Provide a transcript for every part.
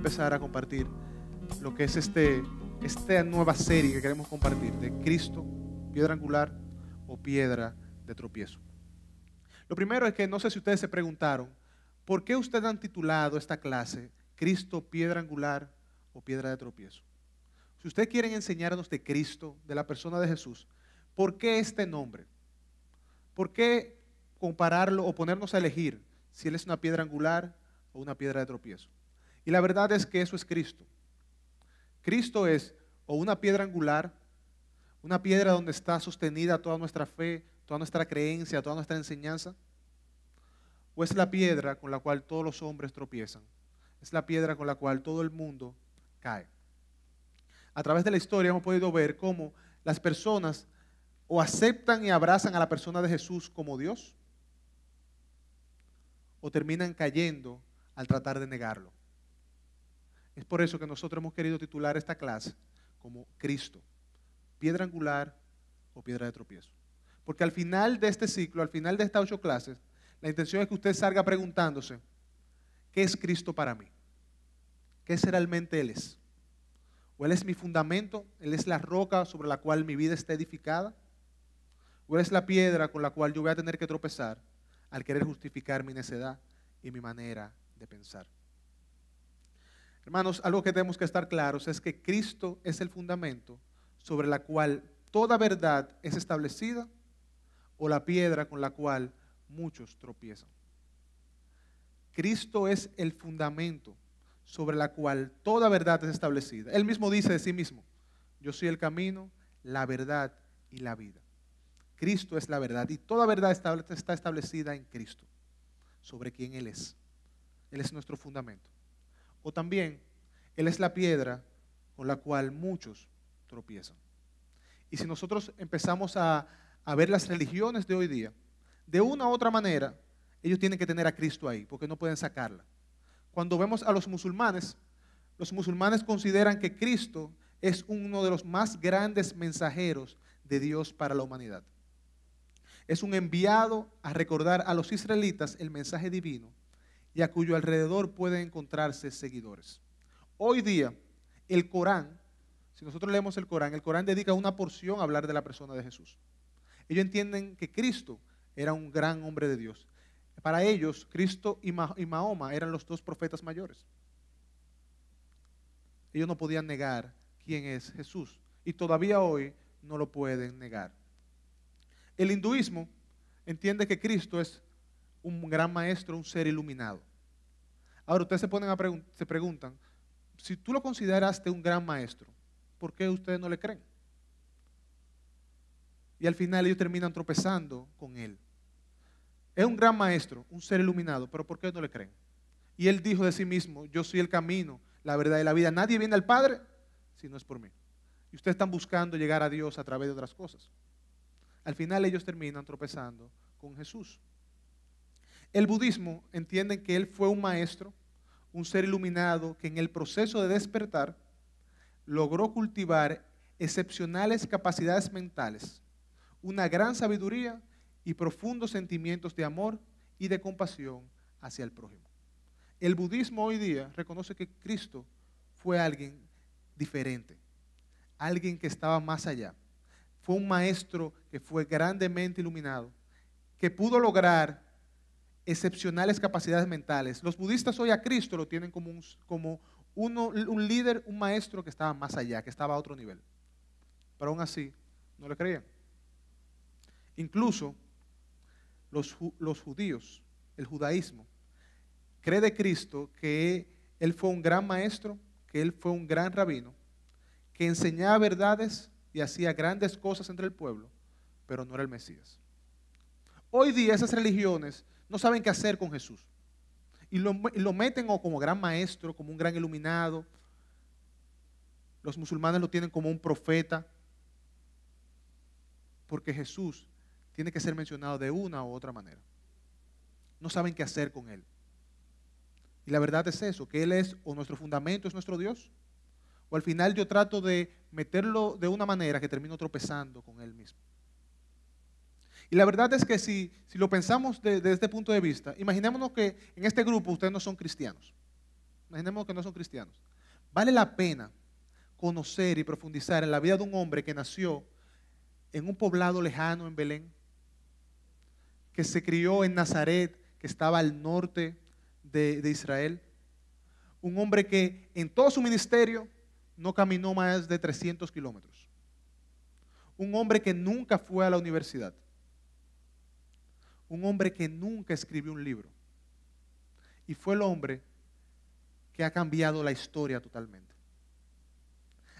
empezar a compartir lo que es esta nueva serie que queremos compartir de Cristo, piedra angular o piedra de tropiezo. Lo primero es que no sé si ustedes se preguntaron, ¿por qué ustedes han titulado esta clase Cristo, piedra angular o piedra de tropiezo? Si ustedes quieren enseñarnos de Cristo, de la persona de Jesús, ¿por qué este nombre? ¿Por qué compararlo o ponernos a elegir si Él es una piedra angular o una piedra de tropiezo? Y la verdad es que eso es Cristo. Cristo es o una piedra angular, una piedra donde está sostenida toda nuestra fe, toda nuestra creencia, toda nuestra enseñanza, o es la piedra con la cual todos los hombres tropiezan, es la piedra con la cual todo el mundo cae. A través de la historia hemos podido ver cómo las personas o aceptan y abrazan a la persona de Jesús como Dios, o terminan cayendo al tratar de negarlo. Es por eso que nosotros hemos querido titular esta clase como Cristo, piedra angular o piedra de tropiezo. Porque al final de este ciclo, al final de estas 8 clases, la intención es que usted salga preguntándose, ¿qué es Cristo para mí? ¿Qué realmente Él es? ¿O Él es mi fundamento? ¿Él es la roca sobre la cual mi vida está edificada? ¿O Él es la piedra con la cual yo voy a tener que tropezar al querer justificar mi necedad y mi manera de pensar? Hermanos, algo que tenemos que estar claros es que Cristo es el fundamento sobre la cual toda verdad es establecida o la piedra con la cual muchos tropiezan. Cristo es el fundamento sobre la cual toda verdad es establecida. Él mismo dice de sí mismo, yo soy el camino, la verdad y la vida. Cristo es la verdad y toda verdad está establecida en Cristo, sobre quien Él es. Él es nuestro fundamento. O también, Él es la piedra con la cual muchos tropiezan. Y si nosotros empezamos a ver las religiones de hoy día, de una u otra manera, ellos tienen que tener a Cristo ahí, porque no pueden sacarla. Cuando vemos a los musulmanes consideran que Cristo es uno de los más grandes mensajeros de Dios para la humanidad. Es un enviado a recordar a los israelitas el mensaje divino y a cuyo alrededor pueden encontrarse seguidores. Hoy día, el Corán, si nosotros leemos el Corán dedica una porción a hablar de la persona de Jesús. Ellos entienden que Cristo era un gran hombre de Dios. Para ellos, Cristo y Mahoma eran los 2 profetas mayores. Ellos no podían negar quién es Jesús y todavía hoy no lo pueden negar. El hinduismo entiende que Cristo es un gran maestro, un ser iluminado. Ahora ustedes se preguntan, si tú lo consideraste un gran maestro, ¿por qué ustedes no le creen? Y al final ellos terminan tropezando con Él. Es un gran maestro, un ser iluminado, pero ¿por qué no le creen? Y Él dijo de sí mismo, yo soy el camino, la verdad y la vida. Nadie viene al Padre si no es por mí. Y ustedes están buscando llegar a Dios a través de otras cosas. Al final ellos terminan tropezando con Jesús. El budismo entiende que Él fue un maestro, un ser iluminado que en el proceso de despertar logró cultivar excepcionales capacidades mentales, una gran sabiduría y profundos sentimientos de amor y de compasión hacia el prójimo. El budismo hoy día reconoce que Cristo fue alguien diferente, alguien que estaba más allá. Fue un maestro que fue grandemente iluminado, que pudo lograr excepcionales capacidades mentales. Los budistas hoy a Cristo lo tienen como un líder, un maestro que estaba más allá, que estaba a otro nivel. Pero aún así, no le creían. Incluso los judíos, el judaísmo, cree de Cristo que Él fue un gran maestro, que Él fue un gran rabino, que enseñaba verdades y hacía grandes cosas entre el pueblo, pero no era el Mesías. Hoy día esas religiones no saben qué hacer con Jesús. Y lo meten como gran maestro, como un gran iluminado. Los musulmanes lo tienen como un profeta. Porque Jesús tiene que ser mencionado de una u otra manera. No saben qué hacer con Él. Y la verdad es eso, que Él es o nuestro fundamento, es nuestro Dios. O al final yo trato de meterlo de una manera que termino tropezando con Él mismo. Y la verdad es que si lo pensamos desde este punto de vista, imaginémonos que en este grupo ustedes no son cristianos. imaginemos que no son cristianos, vale la pena conocer y profundizar en la vida de un hombre que nació en un poblado lejano en Belén, que se crió en Nazaret, que estaba al norte de Israel. Un hombre que en todo su ministerio no caminó más de 300 kilómetros. Un hombre que nunca fue a la universidad. Un hombre que nunca escribió un libro. Y fue el hombre que ha cambiado la historia totalmente.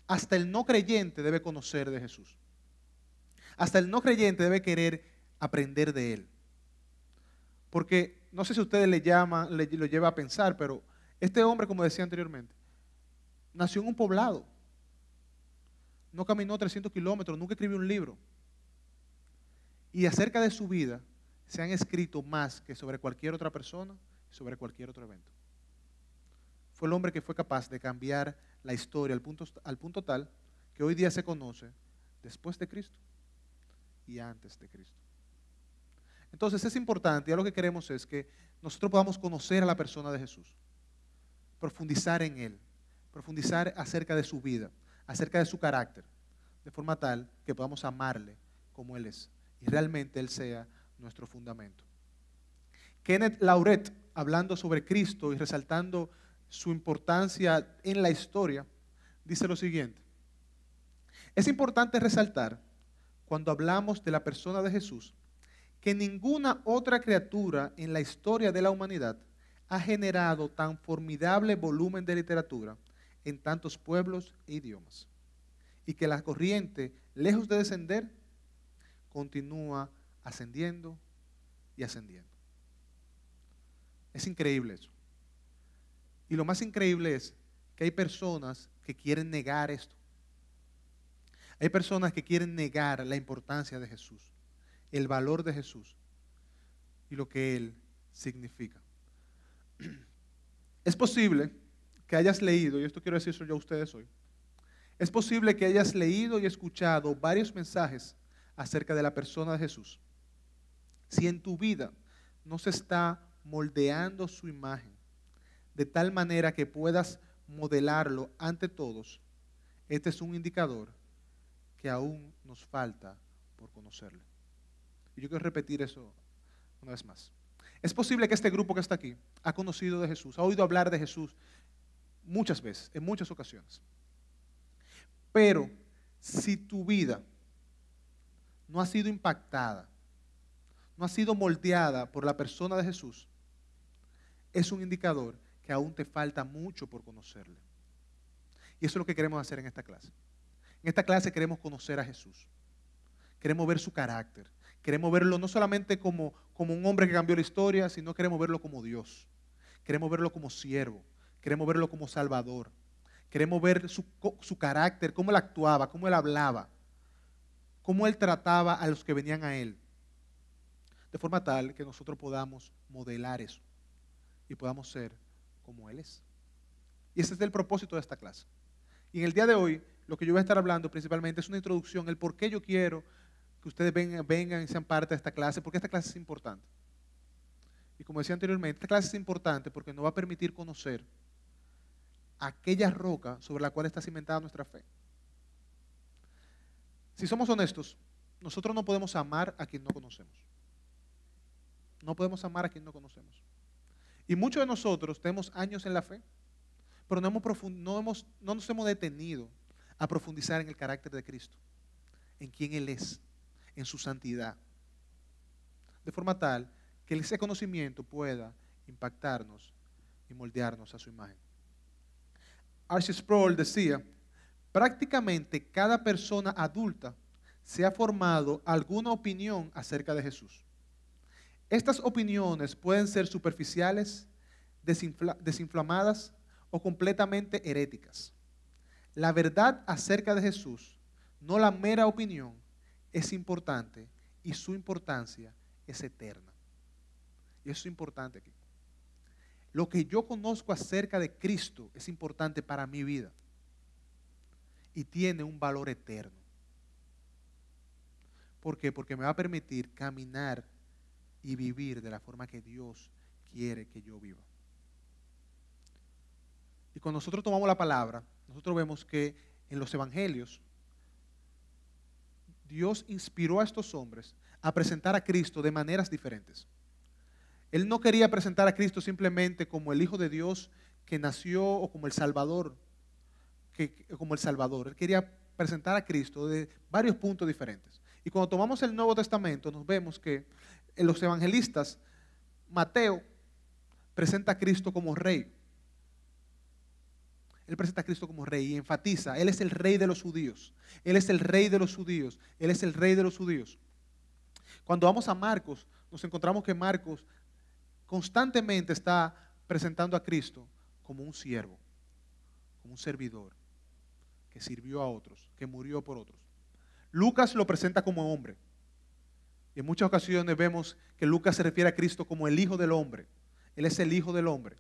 Hasta el no creyente debe conocer de Jesús. Hasta el no creyente debe querer aprender de Él. Porque no sé si a ustedes lo lleva a pensar, pero este hombre, como decía anteriormente, nació en un poblado. No caminó 300 kilómetros, nunca escribió un libro. Y acerca de su vida se han escrito más que sobre cualquier otra persona, sobre cualquier otro evento. Fue el hombre que fue capaz de cambiar la historia al punto tal que hoy día se conoce después de Cristo y antes de Cristo. Entonces es importante, y lo que queremos es que nosotros podamos conocer a la persona de Jesús, profundizar en Él, profundizar acerca de su vida, acerca de su carácter, de forma tal que podamos amarle como Él es y realmente Él sea nuestro fundamento. Kenneth Lauret, hablando sobre Cristo y resaltando su importancia en la historia, dice lo siguiente: es importante resaltar, cuando hablamos de la persona de Jesús, que ninguna otra criatura en la historia de la humanidad ha generado tan formidable volumen de literatura en tantos pueblos e idiomas, y que la corriente, lejos de descender, continúa ascendiendo y ascendiendo. Es increíble eso. Y lo más increíble es que hay personas que quieren negar esto. Hay personas que quieren negar la importancia de Jesús, el valor de Jesús y lo que Él significa. Es posible que hayas leído, y esto quiero decir yo a ustedes hoy, es posible que hayas leído y escuchado varios mensajes acerca de la persona de Jesús. Si en tu vida no se está moldeando su imagen de tal manera que puedas modelarlo ante todos, este es un indicador que aún nos falta por conocerle. Y yo quiero repetir eso una vez más. Es posible que este grupo que está aquí ha conocido de Jesús, ha oído hablar de Jesús muchas veces, en muchas ocasiones. Pero si tu vida no ha sido impactada, no ha sido moldeada por la persona de Jesús, es un indicador que aún te falta mucho por conocerle. Y eso es lo que queremos hacer en esta clase. En esta clase queremos conocer a Jesús. Queremos ver su carácter. Queremos verlo no solamente como un hombre que cambió la historia, sino queremos verlo como Dios. Queremos verlo como siervo. Queremos verlo como Salvador. Queremos ver su carácter, cómo él actuaba, cómo él hablaba, cómo él trataba a los que venían a él. De forma tal que nosotros podamos modelar eso y podamos ser como él es. Y ese es el propósito de esta clase. Y en el día de hoy, lo que yo voy a estar hablando principalmente es una introducción, el por qué yo quiero que ustedes vengan y sean parte de esta clase, porque esta clase es importante. Y como decía anteriormente, esta clase es importante porque nos va a permitir conocer aquella roca sobre la cual está cimentada nuestra fe. Si somos honestos, nosotros no podemos amar a quien no conocemos. No podemos amar a quien no conocemos. Y muchos de nosotros tenemos años en la fe, pero no nos hemos detenido a profundizar en el carácter de Cristo, en quién Él es, en su santidad, de forma tal que ese conocimiento pueda impactarnos y moldearnos a su imagen. R.C. Sproul decía: prácticamente cada persona adulta se ha formado alguna opinión acerca de Jesús. Estas opiniones pueden ser superficiales, desinflamadas o completamente heréticas. La verdad acerca de Jesús, no la mera opinión, es importante y su importancia es eterna. Y eso es importante aquí. Lo que yo conozco acerca de Cristo es importante para mi vida y tiene un valor eterno. ¿Por qué? Porque me va a permitir caminar y vivir de la forma que Dios quiere que yo viva. Y cuando nosotros tomamos la palabra, nosotros vemos que en los evangelios, Dios inspiró a estos hombres a presentar a Cristo de maneras diferentes. Él no quería presentar a Cristo simplemente como el Hijo de Dios que nació o como el Salvador, como el Salvador. Él quería presentar a Cristo de varios puntos diferentes. Y cuando tomamos el Nuevo Testamento, nos vemos que en los evangelistas, Mateo presenta a Cristo como rey. Él presenta a Cristo como rey y enfatiza, Él es el rey de los judíos. Él es el rey de los judíos. Él es el rey de los judíos. Cuando vamos a Marcos, nos encontramos que Marcos constantemente está presentando a Cristo como un siervo, como un servidor, que sirvió a otros, que murió por otros. Lucas lo presenta como hombre. Y en muchas ocasiones vemos que Lucas se refiere a Cristo como el Hijo del Hombre. Él es el Hijo del Hombre.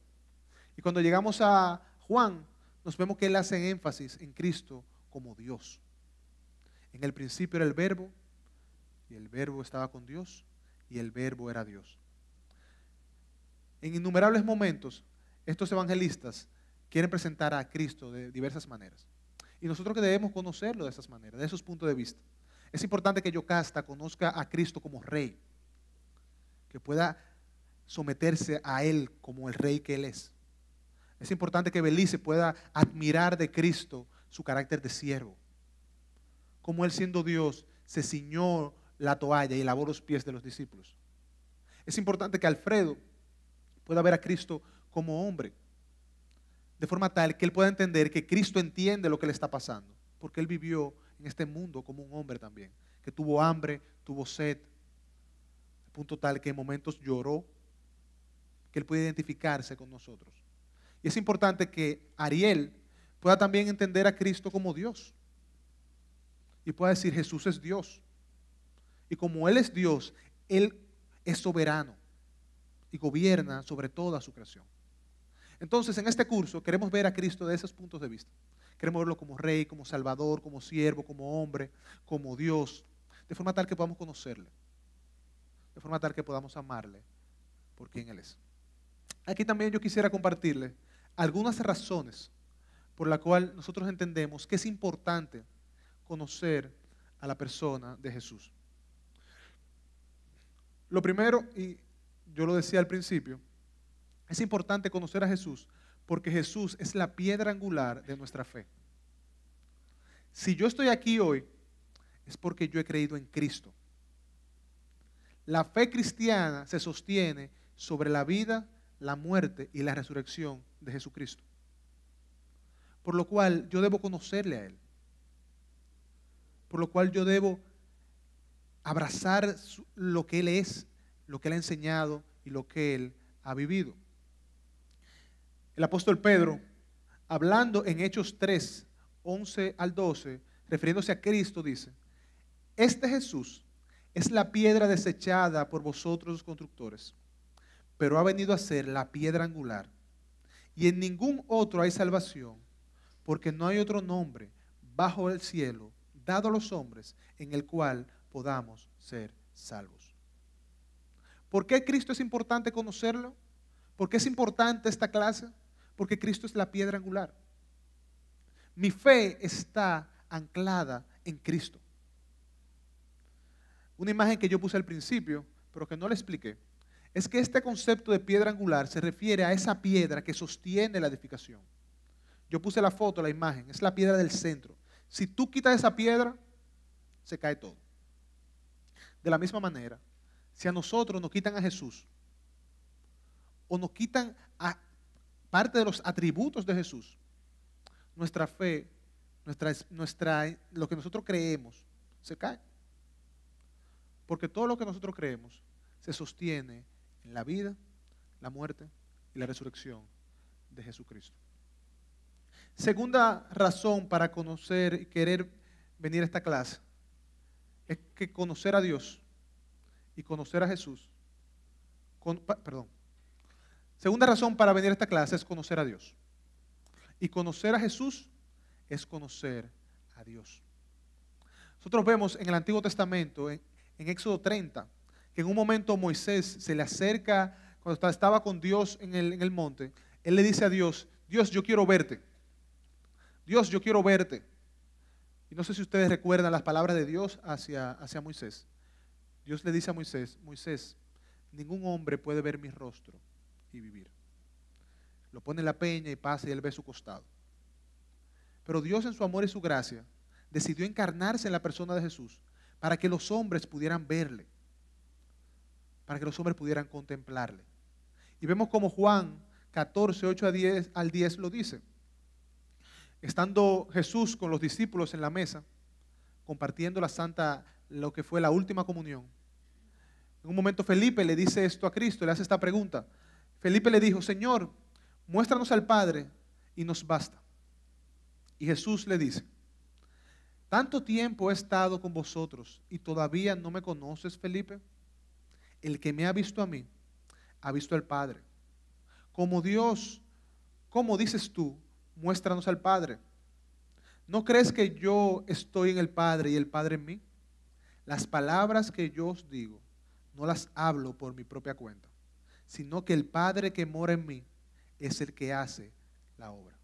Y cuando llegamos a Juan, nos vemos que él hace énfasis en Cristo como Dios. En el principio era el Verbo, y el Verbo estaba con Dios, y el Verbo era Dios. En innumerables momentos, estos evangelistas quieren presentar a Cristo de diversas maneras. Y nosotros que debemos conocerlo de esas maneras, de esos puntos de vista. Es importante que Yocasta conozca a Cristo como Rey, que pueda someterse a Él como el Rey que Él es. Es importante que Belice pueda admirar de Cristo su carácter de siervo. Como Él siendo Dios se ciñó la toalla y lavó los pies de los discípulos. Es importante que Alfredo pueda ver a Cristo como hombre, de forma tal que él pueda entender que Cristo entiende lo que le está pasando, porque él vivió en este mundo como un hombre también, que tuvo hambre, tuvo sed, al punto tal que en momentos lloró, que él puede identificarse con nosotros. Y es importante que Ariel pueda también entender a Cristo como Dios y pueda decir: Jesús es Dios. Y como Él es Dios, Él es soberano y gobierna sobre toda su creación. Entonces, en este curso queremos ver a Cristo de esos puntos de vista. Queremos verlo como Rey, como Salvador, como siervo, como hombre, como Dios, de forma tal que podamos conocerle, de forma tal que podamos amarle por quien Él es. Aquí también yo quisiera compartirle algunas razones por las cuales nosotros entendemos que es importante conocer a la persona de Jesús. Lo primero, y yo lo decía al principio, es importante conocer a Jesús porque Jesús es la piedra angular de nuestra fe. Si yo estoy aquí hoy, es porque yo he creído en Cristo. La fe cristiana se sostiene sobre la vida, la muerte y la resurrección de Jesucristo. Por lo cual yo debo conocerle a Él. Por lo cual yo debo abrazar lo que Él es, lo que Él ha enseñado y lo que Él ha vivido. El apóstol Pedro, hablando en Hechos 3, 11 al 12, refiriéndose a Cristo, dice: este Jesús es la piedra desechada por vosotros los constructores, pero ha venido a ser la piedra angular. Y en ningún otro hay salvación, porque no hay otro nombre bajo el cielo dado a los hombres en el cual podamos ser salvos. ¿Por qué Cristo es importante conocerlo? ¿Por qué es importante esta clase? Porque Cristo es la piedra angular. Mi fe está anclada en Cristo. Una imagen que yo puse al principio, pero que no le expliqué, es que este concepto de piedra angular se refiere a esa piedra que sostiene la edificación. Yo puse la foto, la imagen, es la piedra del centro. Si tú quitas esa piedra, se cae todo. De la misma manera, si a nosotros nos quitan a Jesús, o nos quitan a parte de los atributos de Jesús, nuestra fe, lo que nosotros creemos, se cae. Porque todo lo que nosotros creemos se sostiene en la vida, la muerte y la resurrección de Jesucristo. Segunda razón para conocer y querer venir a esta clase es que conocer a Dios y conocer a Jesús. Segunda razón para venir a esta clase es conocer a Dios. Y conocer a Jesús es conocer a Dios. Nosotros vemos en el Antiguo Testamento, en Éxodo 30, que en un momento Moisés se le acerca, cuando estaba con Dios en el monte, él le dice a Dios: Dios, yo quiero verte. Dios, yo quiero verte. Y no sé si ustedes recuerdan las palabras de Dios hacia Moisés. Dios le dice a Moisés, Moisés, ningún hombre puede ver mi rostro y vivir. Lo pone en la peña y pasa y él ve su costado. Pero Dios en su amor y su gracia decidió encarnarse en la persona de Jesús para que los hombres pudieran verle, para que los hombres pudieran contemplarle. Y vemos como Juan 14, 8 al 10 lo dice. Estando Jesús con los discípulos en la mesa, compartiendo lo que fue la última comunión. En un momento Felipe le dice esto a Cristo, le hace esta pregunta. Felipe le dijo, Señor, muéstranos al Padre y nos basta. Y Jesús le dice, tanto tiempo he estado con vosotros y todavía no me conoces, Felipe. El que me ha visto a mí, ha visto al Padre. Como Dios, ¿cómo dices tú? Muéstranos al Padre. ¿No crees que yo estoy en el Padre y el Padre en mí? Las palabras que yo os digo, no las hablo por mi propia cuenta, sino que el Padre que mora en mí es el que hace la obra.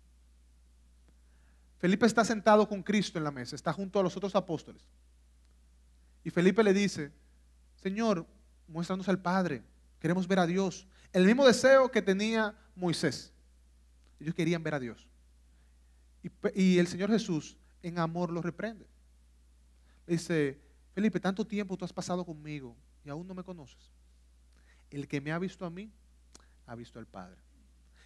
Felipe está sentado con Cristo en la mesa, está junto a los otros apóstoles. Y Felipe le dice, Señor, muéstranos al Padre, queremos ver a Dios. El mismo deseo que tenía Moisés. Ellos querían ver a Dios. Y el Señor Jesús en amor los reprende. Le dice, Felipe, tanto tiempo tú has pasado conmigo y aún no me conoces. El que me ha visto a mí, ha visto al Padre.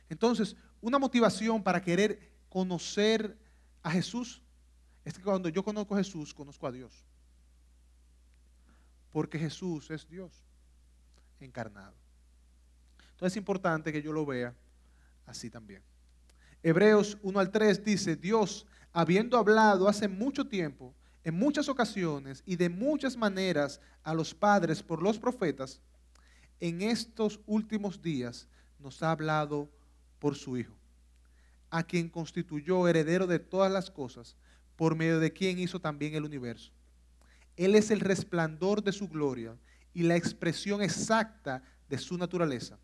Entonces, una motivación para querer conocer a Jesús es que cuando yo conozco a Jesús, conozco a Dios. Porque Jesús es Dios encarnado. Entonces es importante que yo lo vea así también. Hebreos 1 al 3 dice, Dios, habiendo hablado hace mucho tiempo, en muchas ocasiones y de muchas maneras a los padres por los profetas, en estos últimos días nos ha hablado por su Hijo, a quien constituyó heredero de todas las cosas, por medio de quien hizo también el universo. Él es el resplandor de su gloria y la expresión exacta de su naturaleza.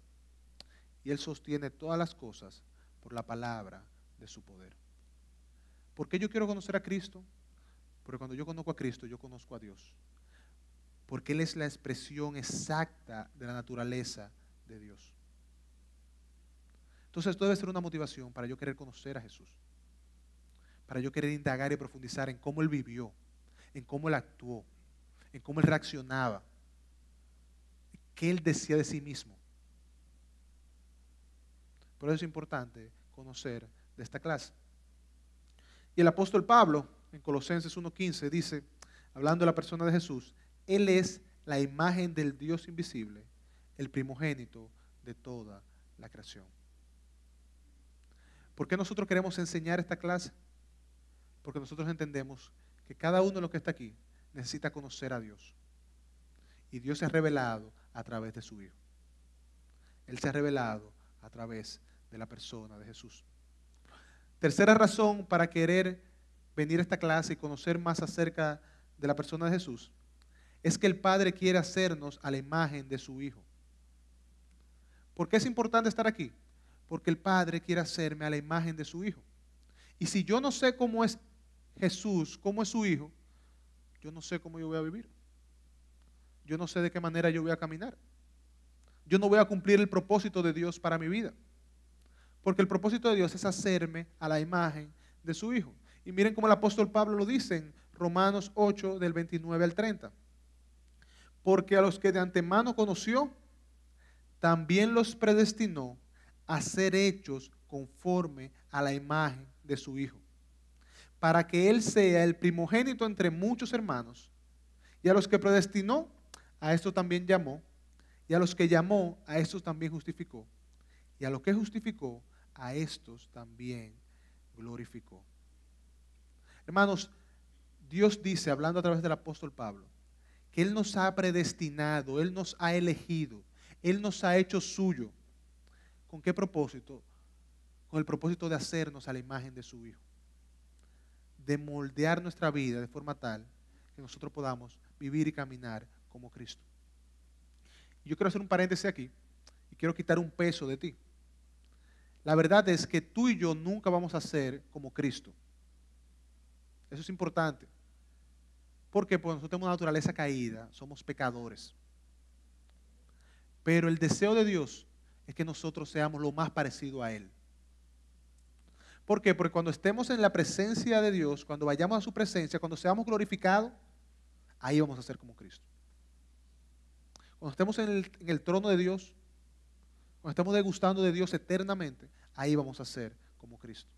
Y Él sostiene todas las cosas por la palabra de su poder. ¿Por qué yo quiero conocer a Cristo? Porque cuando yo conozco a Cristo, yo conozco a Dios. Porque Él es la expresión exacta de la naturaleza de Dios. Entonces esto debe ser una motivación para yo querer conocer a Jesús. Para yo querer indagar y profundizar en cómo Él vivió, en cómo Él actuó, en cómo Él reaccionaba, qué Él decía de sí mismo. Por eso es importante conocer de esta clase. Y el apóstol Pablo, en Colosenses 1:15, dice, hablando de la persona de Jesús, Él es la imagen del Dios invisible, el primogénito de toda la creación. ¿Por qué nosotros queremos enseñar esta clase? Porque nosotros entendemos que cada uno de los que está aquí necesita conocer a Dios. Y Dios se ha revelado a través de su Hijo. Él se ha revelado a través de la persona de Jesús. Tercera razón para querer venir a esta clase y conocer más acerca de la persona de Jesús es que el Padre quiere hacernos a la imagen de su Hijo. ¿Por qué es importante estar aquí? Porque el Padre quiere hacerme a la imagen de su Hijo. Y si yo no sé cómo es Jesús, cómo es su Hijo, yo no sé cómo yo voy a vivir. Yo no sé de qué manera yo voy a caminar. Yo no voy a cumplir el propósito de Dios para mi vida. Porque el propósito de Dios es hacerme a la imagen de su Hijo. Y miren cómo el apóstol Pablo lo dice en Romanos 8, del 29 al 30. Porque a los que de antemano conoció, también los predestinó a ser hechos conforme a la imagen de su Hijo, para que Él sea el primogénito entre muchos hermanos. Y a los que predestinó, a estos también llamó. Y a los que llamó, a estos también justificó. Y a los que justificó, a estos también glorificó. Hermanos, Dios dice, hablando a través del apóstol Pablo, que Él nos ha predestinado, Él nos ha elegido, Él nos ha hecho suyo. ¿Con qué propósito? Con el propósito de hacernos a la imagen de su Hijo. De moldear nuestra vida de forma tal que nosotros podamos vivir y caminar como Cristo. Yo quiero hacer un paréntesis aquí y quiero quitar un peso de ti. La verdad es que tú y yo nunca vamos a ser como Cristo. Eso es importante. Porque pues nosotros tenemos una naturaleza caída, somos pecadores. Pero el deseo de Dios es que nosotros seamos lo más parecido a Él. ¿Por qué? Porque cuando estemos en la presencia de Dios, cuando vayamos a su presencia, cuando seamos glorificados, ahí vamos a ser como Cristo. Cuando estemos en el trono de Dios, cuando estemos degustando de Dios eternamente, ahí vamos a ser como Cristo.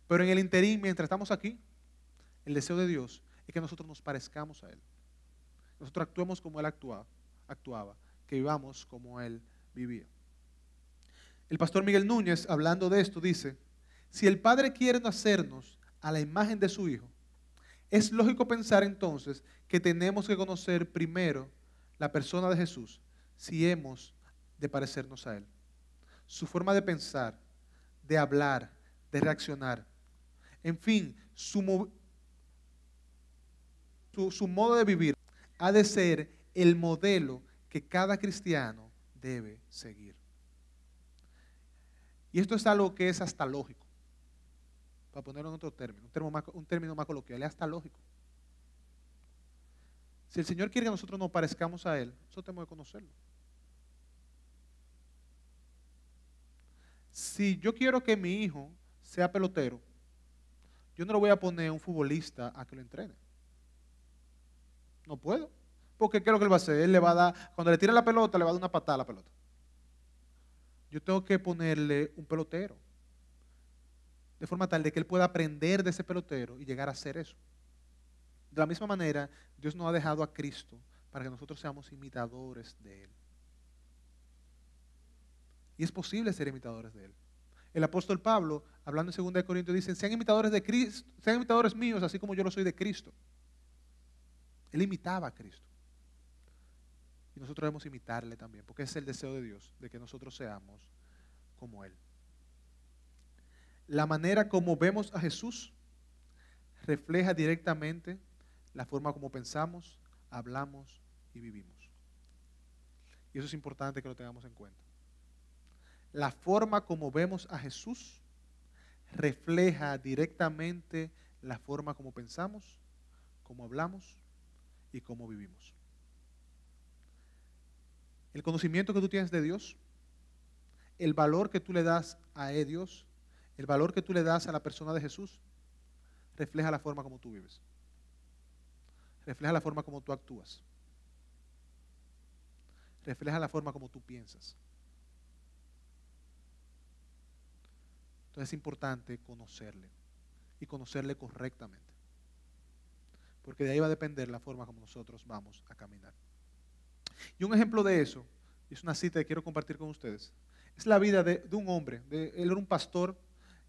Pero en el interín, mientras estamos aquí, el deseo de Dios es que nosotros nos parezcamos a Él. Nosotros actuemos como Él actuaba, que vivamos como Él vivía. El pastor Miguel Núñez, hablando de esto, dice: si el Padre quiere hacernos a la imagen de su Hijo, es lógico pensar entonces que tenemos que conocer primero la persona de Jesús si hemos de parecernos a Él. Su forma de pensar, de hablar, de reaccionar. En fin, su modo de vivir ha de ser el modelo que cada cristiano debe seguir. Y esto es algo que es hasta lógico. Para ponerlo en otro término, un término más coloquial, es hasta lógico. Si el Señor quiere que nosotros nos parezcamos a Él, nosotros tenemos que conocerlo. Si yo quiero que mi hijo sea pelotero, yo no le voy a poner un futbolista a que lo entrene. No puedo. Porque ¿qué es lo que él va a hacer? Él le va a dar, cuando le tire la pelota, le va a dar una patada a la pelota. Yo tengo que ponerle un pelotero. De forma tal de que él pueda aprender de ese pelotero y llegar a hacer eso. De la misma manera, Dios nos ha dejado a Cristo para que nosotros seamos imitadores de Él. Y es posible ser imitadores de Él. El apóstol Pablo, hablando en 2 Corintios, dice: sean imitadores de Cristo, sean imitadores míos, así como yo lo soy de Cristo. Él imitaba a Cristo. Y nosotros debemos imitarle también, porque ese es el deseo de Dios, de que nosotros seamos como Él. La manera como vemos a Jesús refleja directamente la forma como pensamos, hablamos y vivimos. Y eso es importante que lo tengamos en cuenta. La forma como vemos a Jesús refleja directamente la forma como pensamos, cómo hablamos y cómo vivimos. El conocimiento que tú tienes de Dios, el valor que tú le das a Dios, el valor que tú le das a la persona de Jesús, refleja la forma como tú vives. Refleja la forma como tú actúas. Refleja la forma como tú piensas. Entonces es importante conocerle y conocerle correctamente. Porque de ahí va a depender la forma como nosotros vamos a caminar. Y un ejemplo de eso, y es una cita que quiero compartir con ustedes, es la vida de un hombre. Él era un pastor,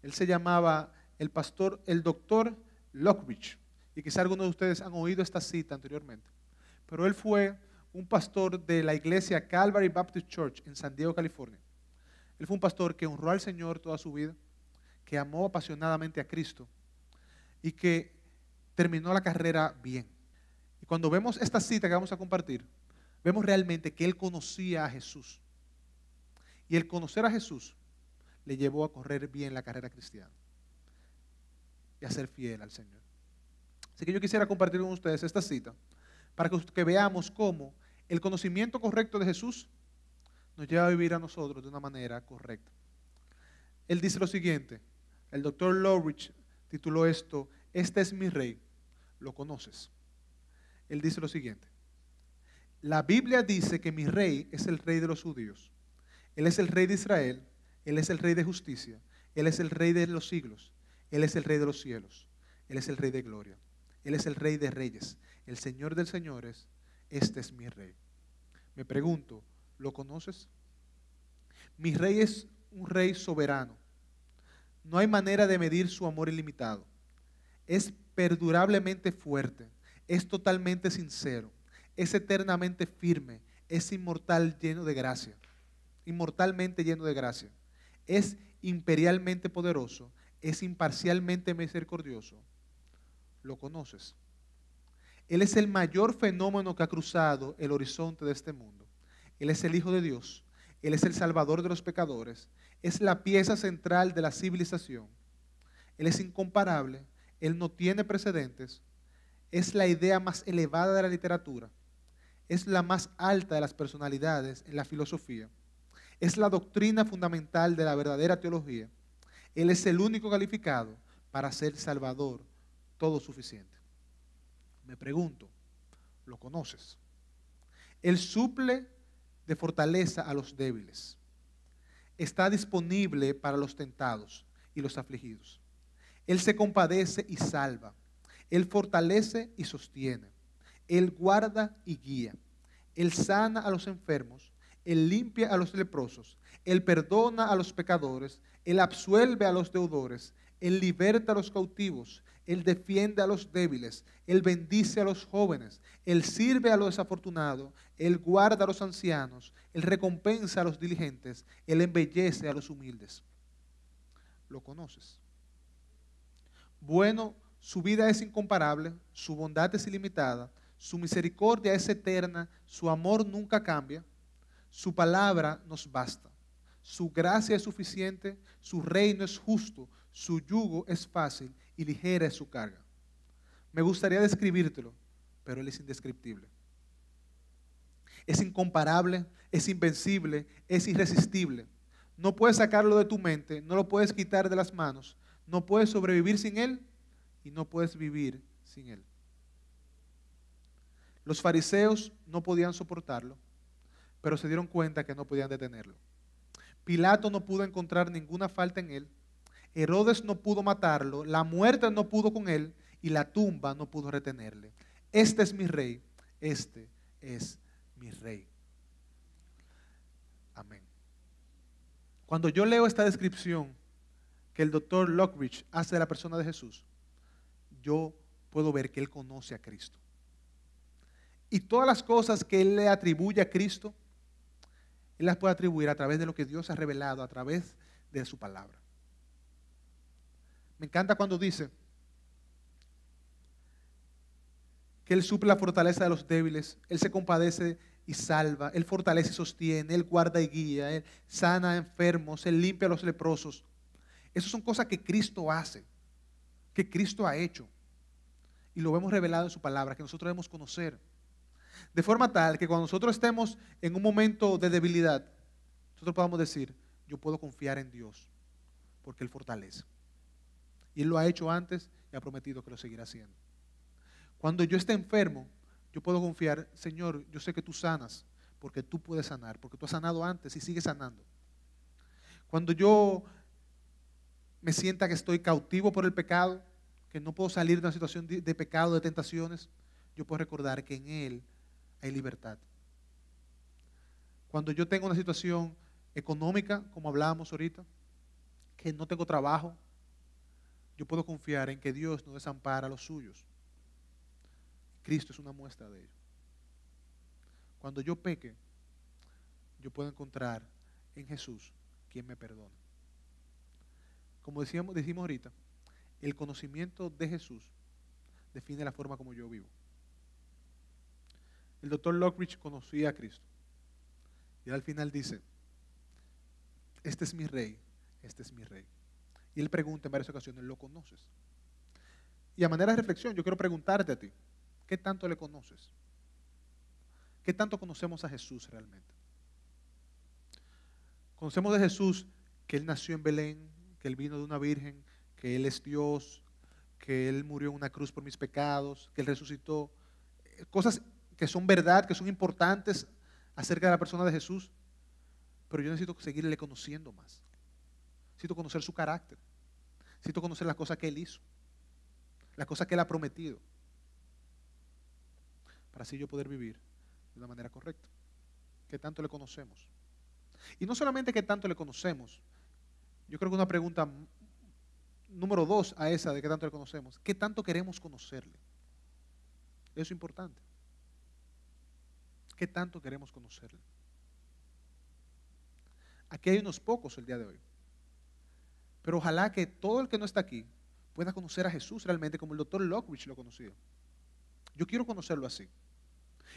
él se llamaba el doctor Lockridge. Y quizá algunos de ustedes han oído esta cita anteriormente. Pero él fue un pastor de la iglesia Calvary Baptist Church en San Diego, California. Él fue un pastor que honró al Señor toda su vida, que amó apasionadamente a Cristo y que terminó la carrera bien. Y cuando vemos esta cita que vamos a compartir, vemos realmente que él conocía a Jesús. Y el conocer a Jesús le llevó a correr bien la carrera cristiana y a ser fiel al Señor. Así que yo quisiera compartir con ustedes esta cita para que veamos cómo el conocimiento correcto de Jesús nos lleva a vivir a nosotros de una manera correcta. Él dice lo siguiente, el doctor Lockridge tituló esto: "Este es mi rey, ¿lo conoces?". Él dice lo siguiente: la Biblia dice que mi rey es el rey de los judíos. Él es el rey de Israel, Él es el rey de justicia, Él es el rey de los siglos, Él es el rey de los cielos, Él es el rey de gloria, Él es el rey de reyes, el Señor de señores, este es mi rey. Me pregunto, ¿lo conoces? Mi rey es un rey soberano. No hay manera de medir su amor ilimitado. Es perdurablemente fuerte, es totalmente sincero, es eternamente firme, es inmortal lleno de gracia, inmortalmente lleno de gracia, es imperialmente poderoso, es imparcialmente misericordioso. ¿Lo conoces? Él es el mayor fenómeno que ha cruzado el horizonte de este mundo. Él es el Hijo de Dios, Él es el Salvador de los pecadores, es la pieza central de la civilización. Él es incomparable, Él no tiene precedentes, es la idea más elevada de la literatura, es la más alta de las personalidades en la filosofía, es la doctrina fundamental de la verdadera teología. Él es el único calificado para ser Salvador todo suficiente. Me pregunto, ¿lo conoces? Él suple de fortaleza a los débiles. Está disponible para los tentados y los afligidos. Él se compadece y salva. Él fortalece y sostiene. Él guarda y guía. Él sana a los enfermos. Él limpia a los leprosos. Él perdona a los pecadores. Él absuelve a los deudores. Él liberta a los cautivos. Él defiende a los débiles. Él bendice a los jóvenes. Él sirve a los desafortunados. Él guarda a los ancianos. Él recompensa a los diligentes. Él embellece a los humildes. ¿Lo conoces? Bueno, su vida es incomparable, su bondad es ilimitada, su misericordia es eterna, su amor nunca cambia, su palabra nos basta, su gracia es suficiente, su reino es justo, su yugo es fácil y ligera es su carga. Me gustaría describírtelo, pero Él es indescriptible. Es incomparable, es invencible, es irresistible. No puedes sacarlo de tu mente, no lo puedes quitar de las manos, no puedes sobrevivir sin Él y no puedes vivir sin Él. Los fariseos no podían soportarlo, pero se dieron cuenta que no podían detenerlo. Pilato no pudo encontrar ninguna falta en Él, Herodes no pudo matarlo, la muerte no pudo con Él y la tumba no pudo retenerle. Este es mi rey, este es mi rey. Amén. Cuando yo leo esta descripción que el doctor Lockridge hace de la persona de Jesús, yo puedo ver que Él conoce a Cristo. Y todas las cosas que Él le atribuye a Cristo, Él las puede atribuir a través de lo que Dios ha revelado, a través de su palabra. Me encanta cuando dice que Él suple la fortaleza de los débiles, Él se compadece y salva, Él fortalece y sostiene, Él guarda y guía, Él sana a enfermos, Él limpia a los leprosos. Esas son cosas que Cristo hace, que Cristo ha hecho. Y lo vemos revelado en su palabra, que nosotros debemos conocer. De forma tal que cuando nosotros estemos en un momento de debilidad, nosotros podamos decir, yo puedo confiar en Dios, porque Él fortalece. Y Él lo ha hecho antes y ha prometido que lo seguirá haciendo. Cuando yo esté enfermo, yo puedo confiar, Señor, yo sé que tú sanas, porque tú puedes sanar, porque tú has sanado antes y sigues sanando. Cuando yo me sienta que estoy cautivo por el pecado, que no puedo salir de una situación de pecado, de tentaciones, yo puedo recordar que en Él hay libertad. Cuando yo tengo una situación económica, como hablábamos ahorita, que no tengo trabajo, yo puedo confiar en que Dios no desampara a los suyos. Cristo es una muestra de ello. Cuando yo peque, yo puedo encontrar en Jesús quien me perdona. Como decimos ahorita, el conocimiento de Jesús define la forma como yo vivo. El doctor Lockridge conocía a Cristo. Y él al final dice, este es mi rey, este es mi rey. Y él pregunta en varias ocasiones, ¿lo conoces? Y a manera de reflexión, yo quiero preguntarte a ti, ¿qué tanto le conoces? ¿Qué tanto conocemos a Jesús realmente? Conocemos de Jesús que Él nació en Belén, que Él vino de una virgen, que Él es Dios, que Él murió en una cruz por mis pecados, que Él resucitó. Cosas que son verdad, que son importantes acerca de la persona de Jesús, pero yo necesito seguirle conociendo más. Necesito conocer su carácter. Necesito conocer las cosas que Él hizo, las cosas que Él ha prometido, para así yo poder vivir de una manera correcta. ¿Qué tanto le conocemos? Y no solamente qué tanto le conocemos, yo creo que una pregunta número 2 a esa de qué tanto le conocemos, ¿qué tanto queremos conocerle? Eso es importante. ¿Qué tanto queremos conocerle? Aquí hay unos pocos el día de hoy, pero ojalá que todo el que no está aquí pueda conocer a Jesús realmente como el doctor Lockridge lo conocía. Yo quiero conocerlo así.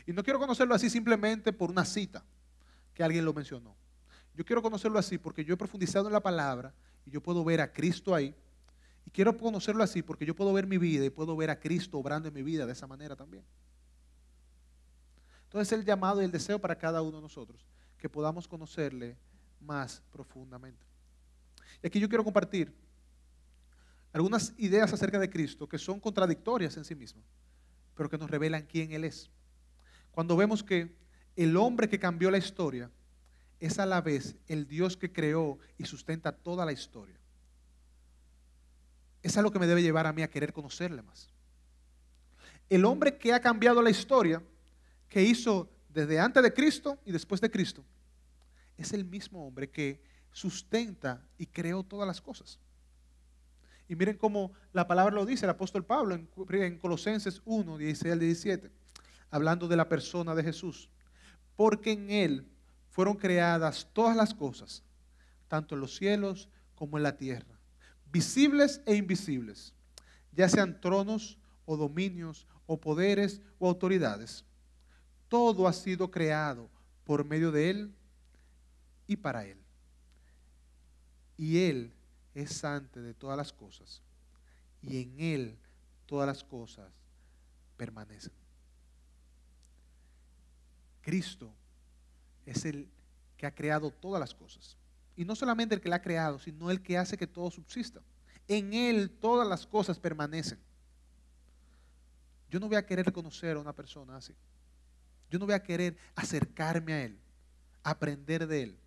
Y no quiero conocerlo así simplemente por una cita que alguien lo mencionó. Yo quiero conocerlo así porque yo he profundizado en la palabra y yo puedo ver a Cristo ahí. Y quiero conocerlo así porque yo puedo ver mi vida y puedo ver a Cristo obrando en mi vida de esa manera también. Entonces el llamado y el deseo para cada uno de nosotros, que podamos conocerle más profundamente. Y aquí yo quiero compartir algunas ideas acerca de Cristo que son contradictorias en sí mismas, pero que nos revelan quién Él es. Cuando vemos que el hombre que cambió la historia es a la vez el Dios que creó y sustenta toda la historia. Es algo que me debe llevar a mí a querer conocerle más. El hombre que ha cambiado la historia, que hizo desde antes de Cristo y después de Cristo, es el mismo hombre que sustenta y creó todas las cosas. Y miren cómo la palabra lo dice el apóstol Pablo en Colosenses 1, 16 al 17, hablando de la persona de Jesús. Porque en Él fueron creadas todas las cosas, tanto en los cielos como en la tierra, visibles e invisibles, ya sean tronos o dominios o poderes o autoridades. Todo ha sido creado por medio de Él y para Él. Y Él es antes de todas las cosas, y en Él todas las cosas permanecen. Cristo es el que ha creado todas las cosas. Y no solamente el que la ha creado, sino el que hace que todo subsista. En Él todas las cosas permanecen. Yo no voy a querer conocer a una persona así. Yo no voy a querer acercarme a Él, aprender de Él.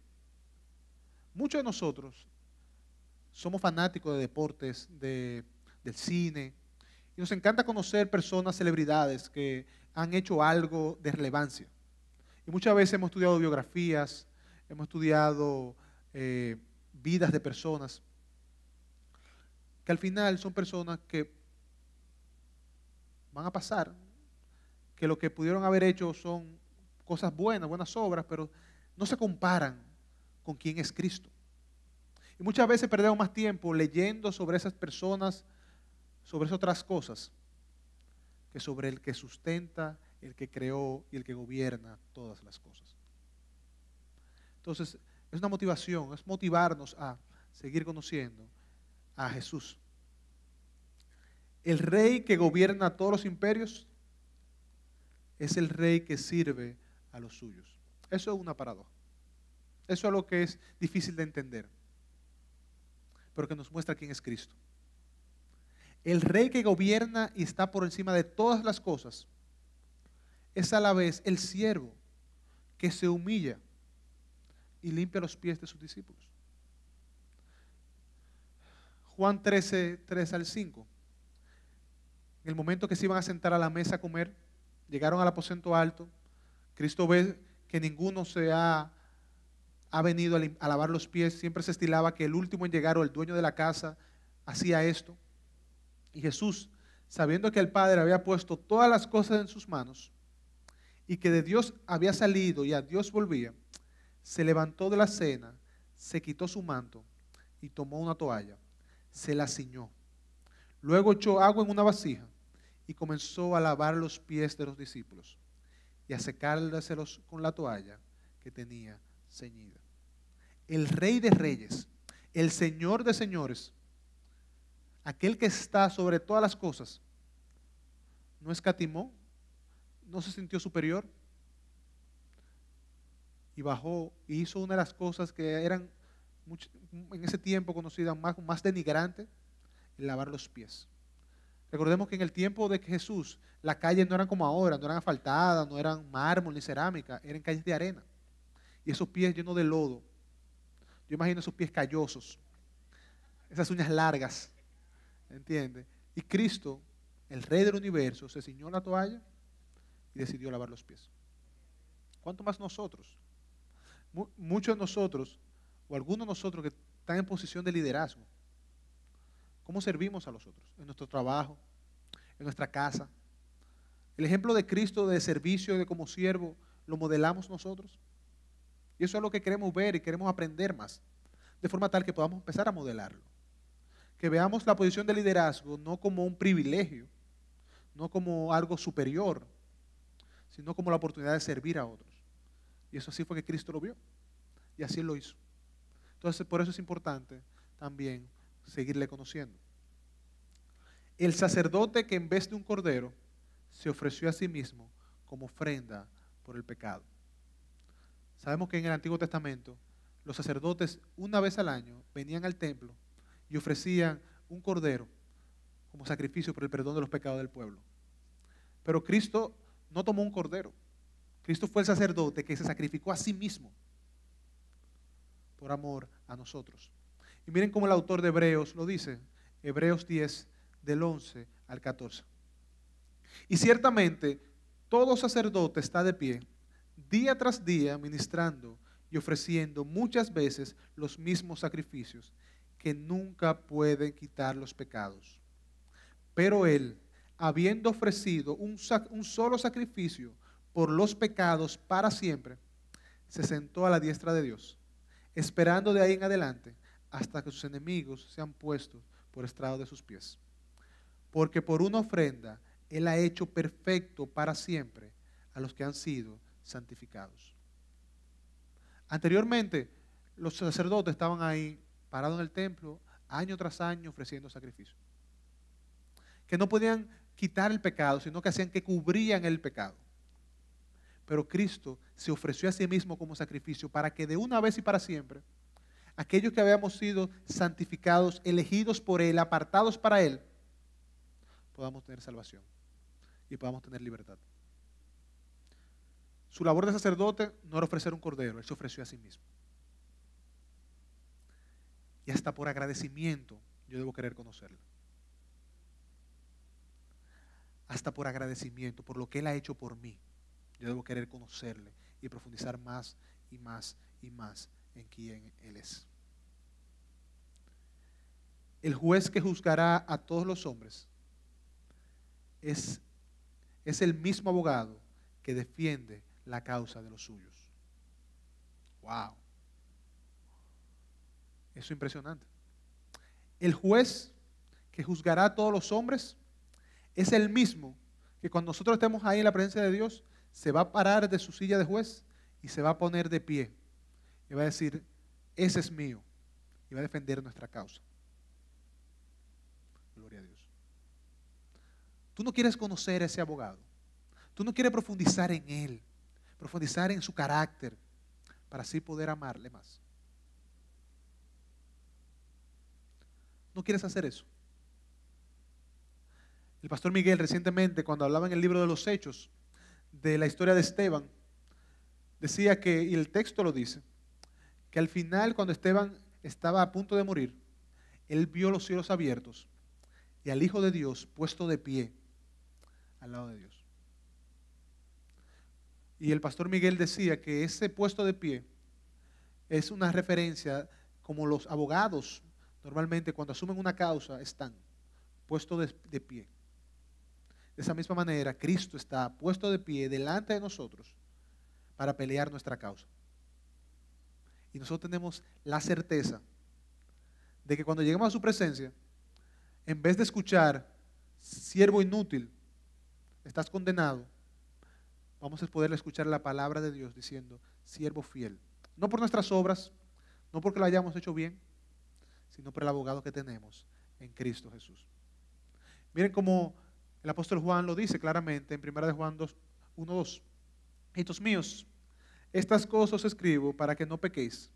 Muchos de nosotros somos fanáticos de deportes, del cine, y nos encanta conocer personas, celebridades que han hecho algo de relevancia. Y muchas veces hemos estudiado biografías, hemos estudiado vidas de personas, que al final son personas que van a pasar, que lo que pudieron haber hecho son cosas buenas, buenas obras, pero no se comparan con quién es Cristo. Y muchas veces perdemos más tiempo leyendo sobre esas personas, sobre esas otras cosas, que sobre el que sustenta, el que creó y el que gobierna todas las cosas. Entonces, es una motivación, es motivarnos a seguir conociendo a Jesús. El rey que gobierna todos los imperios es el rey que sirve a los suyos. Eso es una paradoja. Eso es lo que es difícil de entender, pero que nos muestra quién es Cristo. El rey que gobierna y está por encima de todas las cosas es a la vez el siervo que se humilla y limpia los pies de sus discípulos. Juan 13, 3 al 5. En el momento que se iban a sentar a la mesa a comer, llegaron al aposento alto. Cristo ve que ninguno ha venido a lavar los pies. Siempre se estilaba que el último en llegar o el dueño de la casa hacía esto. Y Jesús, sabiendo que el Padre había puesto todas las cosas en sus manos y que de Dios había salido y a Dios volvía, se levantó de la cena, se quitó su manto y tomó una toalla, se la ciñó. Luego echó agua en una vasija y comenzó a lavar los pies de los discípulos y a secárselos con la toalla que tenía ceñida. El Rey de Reyes, el Señor de Señores, aquel que está sobre todas las cosas, no escatimó, no se sintió superior y bajó y hizo una de las cosas que eran en ese tiempo conocidas más denigrantes, el lavar los pies. Recordemos que en el tiempo de Jesús las calles no eran como ahora, no eran asfaltadas, no eran mármol ni cerámica, eran calles de arena. Y esos pies llenos de lodo. Yo imagino esos pies callosos, esas uñas largas, ¿entiendes? Y Cristo, el Rey del universo, se ciñó la toalla y decidió lavar los pies. ¿Cuánto más nosotros? Muchos de nosotros, o algunos de nosotros que están en posición de liderazgo, ¿cómo servimos a los otros? En nuestro trabajo, en nuestra casa. El ejemplo de Cristo de servicio, de como siervo, lo modelamos nosotros. Y eso es lo que queremos ver y queremos aprender más, de forma tal que podamos empezar a modelarlo. Que veamos la posición de liderazgo no como un privilegio, no como algo superior, sino como la oportunidad de servir a otros. Y eso así fue que Cristo lo vio. Y así Él lo hizo. Entonces, por eso es importante también seguirle conociendo. El sacerdote que en vez de un cordero se ofreció a sí mismo como ofrenda por el pecado. Sabemos que en el Antiguo Testamento los sacerdotes una vez al año venían al templo y ofrecían un cordero como sacrificio por el perdón de los pecados del pueblo. Pero Cristo no tomó un cordero. Cristo fue el sacerdote que se sacrificó a sí mismo por amor a nosotros. Y miren cómo el autor de Hebreos lo dice, Hebreos 10, del 11 al 14. Y ciertamente todo sacerdote está de pie, día tras día, ministrando y ofreciendo muchas veces los mismos sacrificios que nunca pueden quitar los pecados. Pero él, habiendo ofrecido un solo sacrificio por los pecados para siempre, se sentó a la diestra de Dios, esperando de ahí en adelante hasta que sus enemigos sean puestos por estrado de sus pies. Porque por una ofrenda Él ha hecho perfecto para siempre a los que han sido santificados. Anteriormente, los sacerdotes estaban ahí parados en el templo, año tras año, ofreciendo sacrificios. Que no podían quitar el pecado, sino que hacían que cubrían el pecado. Pero Cristo se ofreció a sí mismo como sacrificio para que de una vez y para siempre, aquellos que habíamos sido santificados, elegidos por Él, apartados para Él, podamos tener salvación y podamos tener libertad. Su labor de sacerdote no era ofrecer un cordero, Él se ofreció a sí mismo. Y hasta por agradecimiento yo debo querer conocerlo. Hasta por agradecimiento, por lo que Él ha hecho por mí, yo debo querer conocerle y profundizar más y más y más en quién Él es. El juez que juzgará a todos los hombres es el mismo abogado que defiende la causa de los suyos. ¡Wow! Eso es impresionante. El juez que juzgará a todos los hombres es el mismo que cuando nosotros estemos ahí en la presencia de Dios, se va a parar de su silla de juez y se va a poner de pie. Y va a decir, ese es mío. Y va a defender nuestra causa. Gloria a Dios. Tú no quieres conocer a ese abogado. Tú no quieres profundizar en él, profundizar en su carácter, para así poder amarle más. ¿No quieres hacer eso? El pastor Miguel recientemente, cuando hablaba en el libro de los Hechos, de la historia de Esteban, decía que, y el texto lo dice, que al final cuando Esteban estaba a punto de morir, él vio los cielos abiertos y al Hijo de Dios puesto de pie al lado de Dios. Y el pastor Miguel decía que ese puesto de pie es una referencia como los abogados normalmente cuando asumen una causa están puestos de pie. De esa misma manera, Cristo está puesto de pie delante de nosotros para pelear nuestra causa. Y nosotros tenemos la certeza de que cuando lleguemos a su presencia, en vez de escuchar, siervo inútil, estás condenado, vamos a poder escuchar la palabra de Dios diciendo, siervo fiel. No por nuestras obras, no porque lo hayamos hecho bien, sino por el abogado que tenemos en Cristo Jesús. Miren cómo el apóstol Juan lo dice claramente en 1 de Juan 1:2. Hijitos míos, estas cosas os escribo para que no pequéis.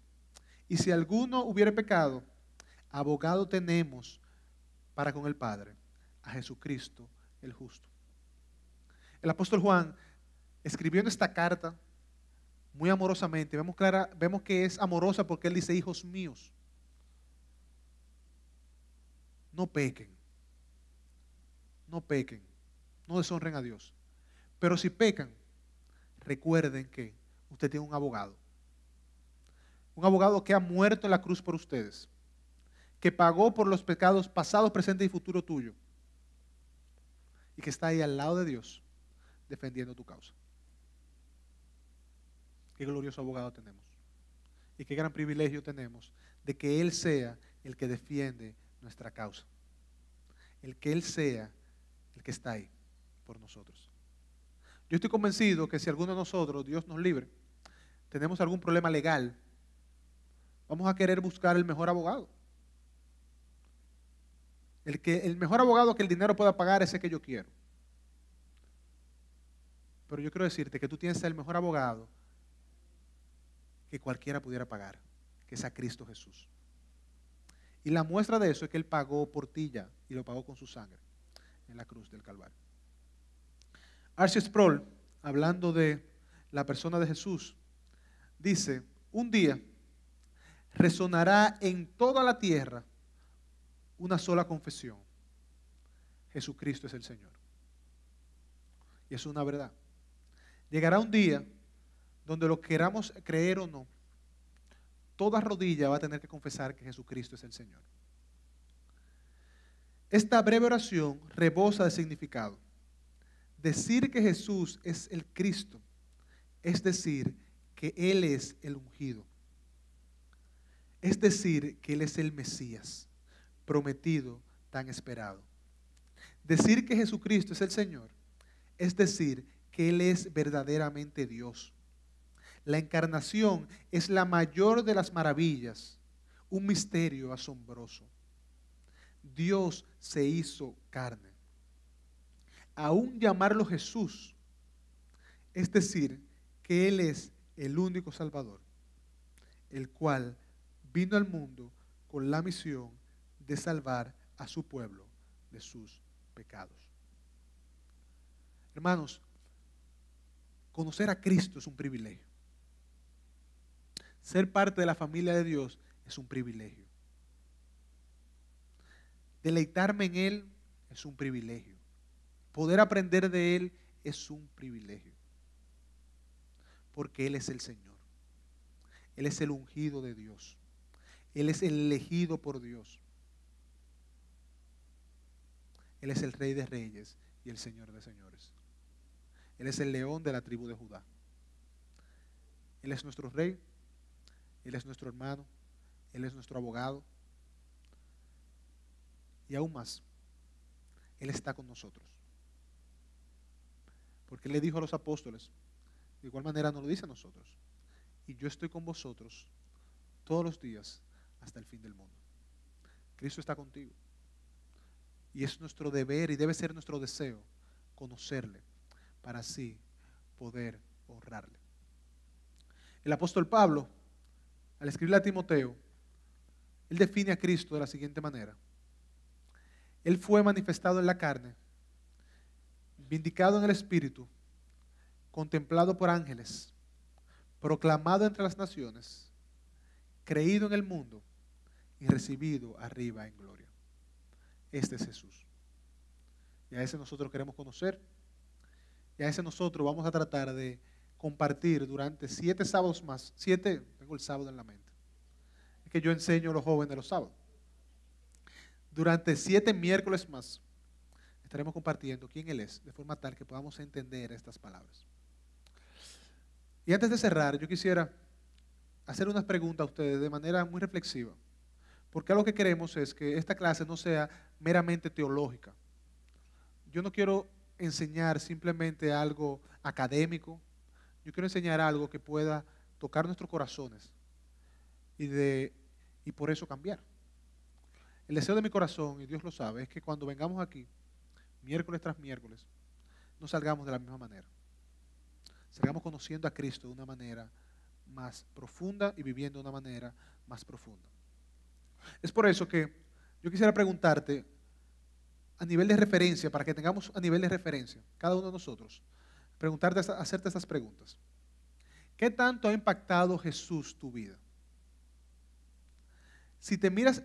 Y si alguno hubiere pecado, abogado tenemos para con el Padre, a Jesucristo el justo. El apóstol Juan escribió en esta carta muy amorosamente. Vemos que es amorosa porque él dice, hijos míos, no pequen. No pequen, no deshonren a Dios. Pero si pecan, recuerden que usted tiene un abogado que ha muerto en la cruz por ustedes, que pagó por los pecados pasados, presentes y futuro tuyo, y que está ahí al lado de Dios, defendiendo tu causa. Qué glorioso abogado tenemos, y qué gran privilegio tenemos de que Él sea el que defiende nuestra causa, el que Él sea el que está ahí por nosotros. Yo estoy convencido que si alguno de nosotros, Dios nos libre, tenemos algún problema legal vamos a querer buscar el mejor abogado. El mejor abogado que el dinero pueda pagar es el que yo quiero. Pero yo quiero decirte que tú tienes el mejor abogado que cualquiera pudiera pagar, que es a Cristo Jesús. Y la muestra de eso es que Él pagó por ti ya, y lo pagó con su sangre en la cruz del Calvario. R.C. Sproul, hablando de la persona de Jesús, dice: un día resonará en toda la tierra una sola confesión: Jesucristo es el Señor. Y es una verdad. Llegará un día donde lo queramos creer o no, toda rodilla va a tener que confesar que Jesucristo es el Señor. Esta breve oración rebosa de significado. Decir que Jesús es el Cristo es decir que Él es el ungido. Es decir que Él es el Mesías prometido, tan esperado. Decir que Jesucristo es el Señor es decir que Él es verdaderamente Dios. La encarnación es la mayor de las maravillas, un misterio asombroso. Dios se hizo carne. Aún llamarlo Jesús, es decir, que Él es el único Salvador, el cual vino al mundo con la misión de salvar a su pueblo de sus pecados. Hermanos, conocer a Cristo es un privilegio. Ser parte de la familia de Dios es un privilegio. Deleitarme en Él es un privilegio. Poder aprender de Él es un privilegio. Porque Él es el Señor. Él es el ungido de Dios. Él es el elegido por Dios. Él es el Rey de Reyes y el Señor de Señores. Él es el león de la tribu de Judá. Él es nuestro Rey. Él es nuestro hermano. Él es nuestro abogado. Y aún más, Él está con nosotros. Porque Él le dijo a los apóstoles, de igual manera nos lo dice a nosotros: y yo estoy con vosotros todos los días hasta el fin del mundo. Cristo está contigo. Y es nuestro deber y debe ser nuestro deseo conocerle para así poder honrarle. El apóstol Pablo, al escribirle a Timoteo, él define a Cristo de la siguiente manera: Él fue manifestado en la carne, vindicado en el Espíritu, contemplado por ángeles, proclamado entre las naciones, creído en el mundo y recibido arriba en gloria. Este es Jesús. Y a ese nosotros queremos conocer. Y a ese nosotros vamos a tratar de compartir durante 7 sábados más. 7, tengo el sábado en la mente. Es que yo enseño a los jóvenes los sábados. Durante 7 miércoles más estaremos compartiendo quién Él es, de forma tal que podamos entender estas palabras. Y antes de cerrar, yo quisiera hacer unas preguntas a ustedes de manera muy reflexiva. Porque algo que queremos es que esta clase no sea meramente teológica. Yo no quiero enseñar simplemente algo académico. Yo quiero enseñar algo que pueda tocar nuestros corazones y por eso cambiar. El deseo de mi corazón, y Dios lo sabe, es que cuando vengamos aquí, miércoles tras miércoles, no salgamos de la misma manera. Salgamos conociendo a Cristo de una manera más profunda y viviendo de una manera más profunda. Es por eso que yo quisiera preguntarte a nivel de referencia, para que tengamos a nivel de referencia, cada uno de nosotros, hacerte estas preguntas. ¿Qué tanto ha impactado Jesús tu vida? Si te miras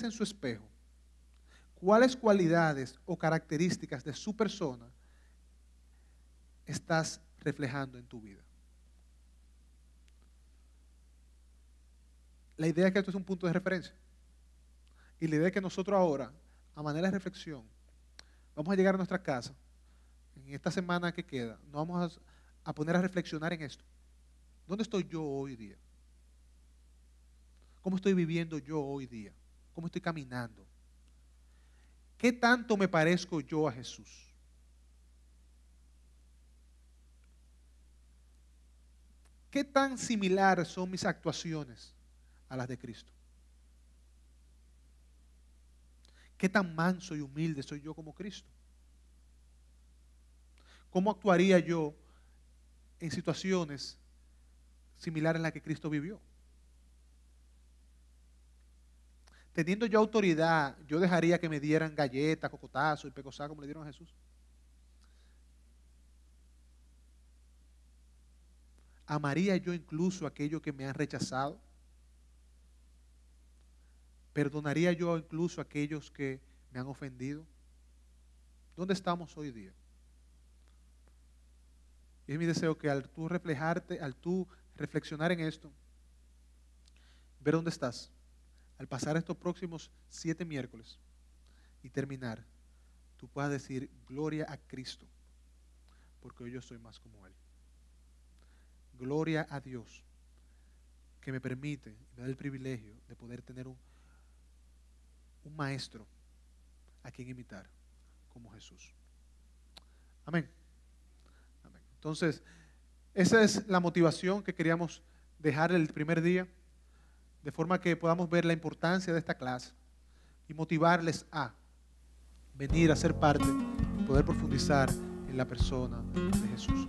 en su espejo, ¿cuáles cualidades o características de su persona estás reflejando en tu vida? La idea es que esto es un punto de referencia. Y la idea es que nosotros ahora, a manera de reflexión, vamos a llegar a nuestra casa, en esta semana que queda, nos vamos a poner a reflexionar en esto. ¿Dónde estoy yo hoy día? ¿Cómo estoy viviendo yo hoy día? ¿Cómo estoy caminando? ¿Qué tanto me parezco yo a Jesús? ¿Qué tan similar son mis actuaciones a las de Cristo? ¿Qué tan manso y humilde soy yo como Cristo? ¿Cómo actuaría yo en situaciones similares a las que Cristo vivió? Teniendo yo autoridad, yo dejaría que me dieran galletas, cocotazos y pecosá como le dieron a Jesús. ¿Amaría yo incluso a aquellos que me han rechazado? ¿Perdonaría yo incluso a aquellos que me han ofendido? ¿Dónde estamos hoy día? Y es mi deseo que al tú reflejarte, al tú reflexionar en esto, ver dónde estás, al pasar estos próximos 7 miércoles y terminar, tú puedas decir, gloria a Cristo, porque hoy yo soy más como Él. Gloria a Dios, que me permite, me da el privilegio de poder tener un maestro a quien imitar, como Jesús. Amén. Amén. Entonces, esa es la motivación que queríamos dejar el primer día, de forma que podamos ver la importancia de esta clase y motivarles a venir a ser parte y poder profundizar en la persona de Jesús.